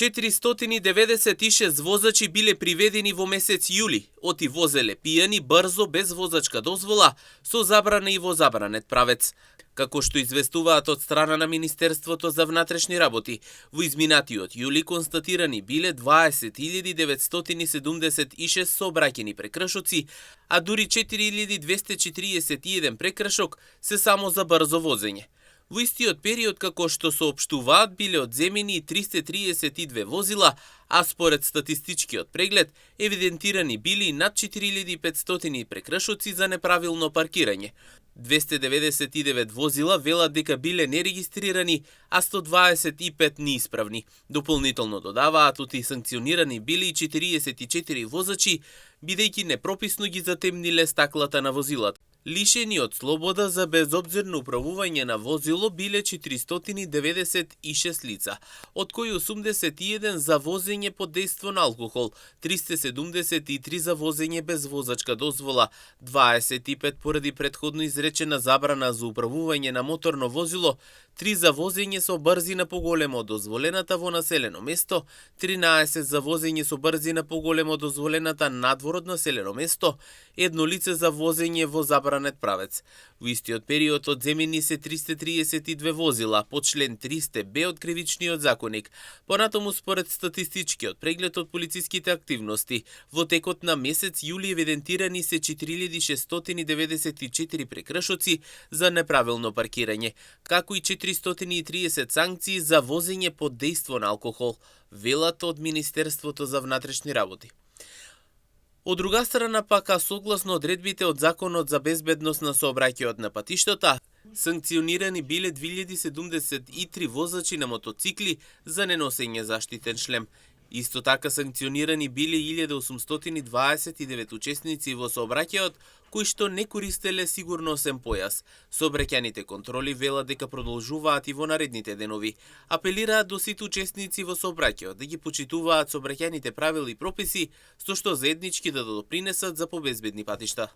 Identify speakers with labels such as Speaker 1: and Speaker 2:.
Speaker 1: 496 возачи биле приведени во месец јули, оти возеле пијани брзо без возачка дозвола, со забрана и во забранет правец. Како што известуваат од страна на Министерството за внатрешни работи, во изминатиот јули констатирани биле 20.976 сообраќајни прекршоци, а дури 4.241 прекршок се само за брзо возење. Во истиот период, како што соопштуваат, биле одземени 332 возила, а според статистичкиот преглед, евидентирани били над 4500 прекршоци за неправилно паркирање. 299 возила велат дека биле нерегистрирани, а 125 неисправни. Дополнително додаваат, оти санкционирани били и 44 возачи, бидејќи непрописно ги затемниле стаклата на возилата. Лишени од слобода за безобзирно управување на возило биле 496 лица, од кои 81 за возење под дејство на алкохол, 373 за возење без возачка дозвола, 25 поради претходно изречена забрана за управување на моторно возило, 3 за возење со брзина поголема од дозволената во населено место, 13 за возење со брзина поголема од дозволената надвор од населено место, едно лице за возење во забранет правец. Во истиот период одземени се 332 возила по член 300б од кривичниот законник. Понатаму според статистичкиот преглед од полициските активности, во текот на месец јули евидентирани се 4694 прекршоци за неправилно паркирање, како и 430 санкции за возење под дејство на алкохол, велат од Министерството за внатрешни работи. Од друга страна пака, согласно одредбите од Законот за безбедност на сообраќајот на патиштата, санкционирани биле 2073 возачи на мотоцикли за неносење заштитен шлем. Исто така санкционирани биле 1829 учесници во сообраќајот кои што не користеле сигурносен појас. Сообраќајните контроли велат дека продолжуваат и во наредните денови. Апелираат до сите учесници во сообраќајот да ги почитуваат сообраќајните правила и прописи, со што заеднички да допринесат за побезбедни патишта.